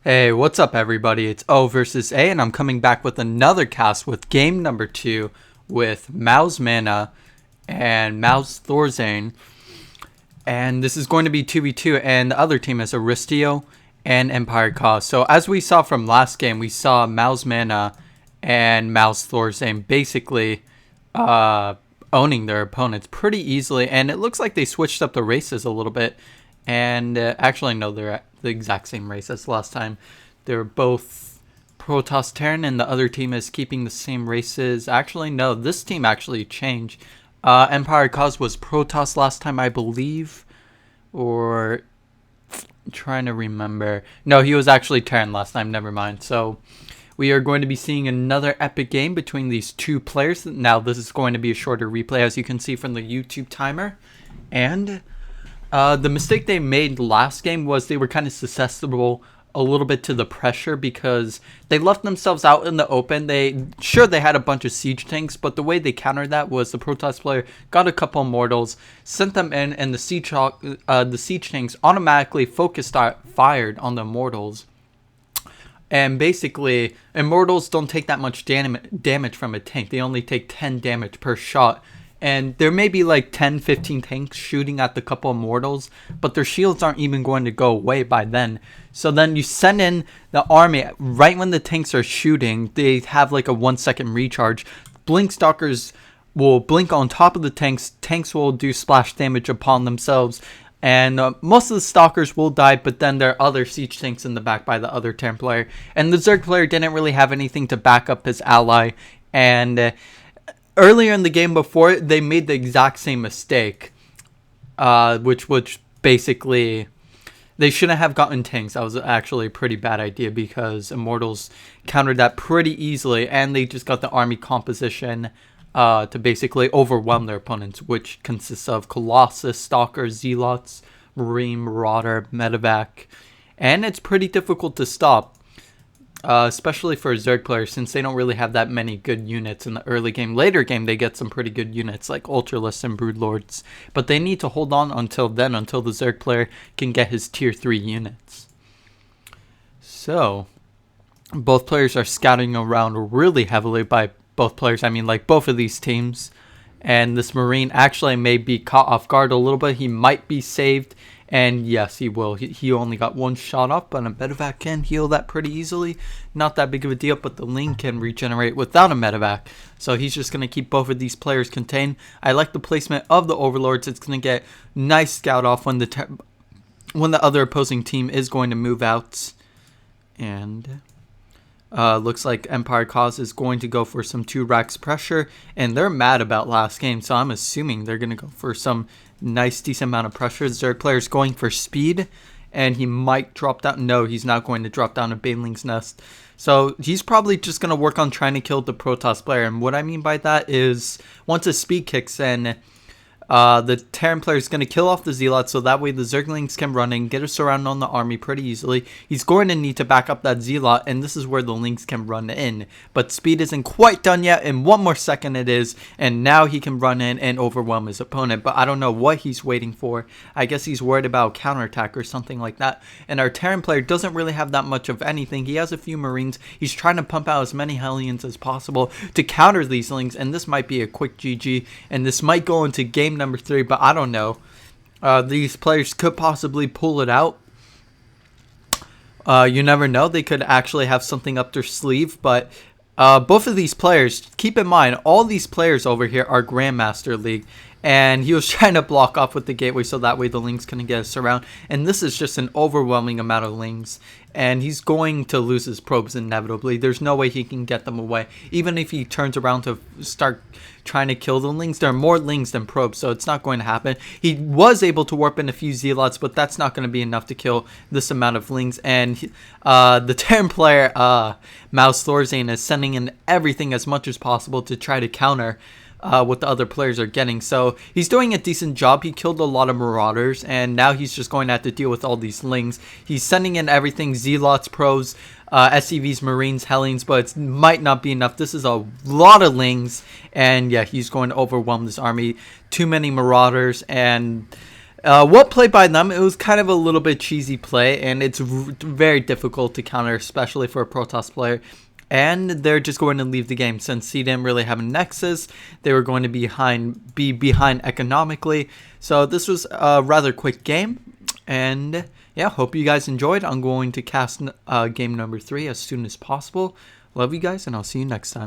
Hey, what's up everybody? It's O versus A and I'm coming back with another cast with game number 2 with mouzMaNa and mouzThorZaIN. And this is going to be 2v2 and the other team is Aristeo and EmpireKas. So as we saw from last game, we saw mouzMaNa and mouzThorZaIN basically owning their opponents pretty easily. And it looks like they switched up the races a little bit. And actually, no, they're at the exact same race as last time. They're both Protoss Terran, and the other team is keeping the same races. Actually, no, this team actually changed. EmpireKas was Protoss last time, I believe. Or, I'm trying to remember. No, he was actually Terran last time, never mind. So, we are going to be seeing another epic game between these two players. Now, this is going to be a shorter replay, as you can see from the YouTube timer. And the mistake they made last game was they were kind of susceptible a little bit to the pressure because they left themselves out in the open. They had a bunch of siege tanks, but the way they countered that was the Protoss player got a couple mortals, sent them in, and the siege tanks automatically fired on the mortals. And basically, immortals don't take that much damage from a tank. They only take 10 damage per shot. And there may be like 10, 15 tanks shooting at the couple of mortals, but their shields aren't even going to go away by then. So then you send in the army right when the tanks are shooting. They have like a 1-second recharge. Blink stalkers will blink on top of the tanks. Tanks will do splash damage upon themselves. And most of the stalkers will die, but then there are other siege tanks in the back by the other Terran player. And the Zerg player didn't really have anything to back up his ally. And earlier in the game before, they made the exact same mistake, which basically, they shouldn't have gotten tanks. That was actually a pretty bad idea because Immortals countered that pretty easily, and they just got the army composition to basically overwhelm their opponents, which consists of Colossus, Stalkers, Zealots, Marine, Marauder, Medevac, and it's pretty difficult to stop. Especially for Zerg players, since they don't really have that many good units in the early game. Later game, they get some pretty good units like Ultralists and Broodlords. But they need to hold on until then, until the Zerg player can get his tier 3 units. So, both players are scouting around really heavily by both players. I mean, like both of these teams. And this Marine actually may be caught off guard a little bit. He might be saved. And yes, he will. He only got one shot up, but a medevac can heal that pretty easily. Not that big of a deal, but the Ling can regenerate without a medevac. So he's just going to keep both of these players contained. I like the placement of the Overlords. It's going to get nice scout off when the other opposing team is going to move out. And looks like EmpireKas is going to go for some 2 racks pressure. And they're mad about last game, so I'm assuming they're going to go for some nice decent amount of pressure. The Zerg player is going for speed, and he might drop down. No, he's not going to drop down a Baneling's Nest. So he's probably just going to work on trying to kill the Protoss player. And what I mean by that is once his speed kicks in, the Terran player is going to kill off the Zealots, so that way the Zerglings can run in, get a surround on the army pretty easily. He's going to need to back up that Zealot, and this is where the Lings can run in. But speed isn't quite done yet. In 1 more second it is, and now he can run in and overwhelm his opponent. But I don't know what he's waiting for. I guess he's worried about counterattack or something like that. And our Terran player doesn't really have that much of anything. He has a few Marines. He's trying to pump out as many Hellions as possible to counter these Lings, and this might be a quick GG, and this might go into game number 3, but I don't know. These players could possibly pull it out. You never know. They could actually have something up their sleeve, but both of these players, keep in mind, all these players over here are Grandmaster League, and he was trying to block off with the gateway so that way the Lings couldn't get us around, and this is just an overwhelming amount of Lings, and he's going to lose his probes inevitably. There's no way he can get them away. Even if he turns around to start trying to kill the Lings, there are more Lings than probes, so it's not going to happen. He was able to warp in a few Zealots, but that's not going to be enough to kill this amount of Lings, and the Terran player, mouzThorZaIN, is sending in everything as much as possible to try to counter what the other players are getting. So he's doing a decent job. He killed a lot of Marauders, and now he's just going to have to deal with all these Lings. He's sending in everything, Zealots, Pros, SCVs, Marines, Hellions, but it might not be enough. This is a lot of Lings, and yeah, he's going to overwhelm this army. Too many Marauders, and What play by them? It was kind of a little bit cheesy play, and it's very difficult to counter, especially for a Protoss player. And they're just going to leave the game since he didn't really have a nexus. They were going to be behind economically. So this was a rather quick game. And yeah, hope you guys enjoyed. I'm going to cast game number 3 as soon as possible. Love you guys, and I'll see you next time.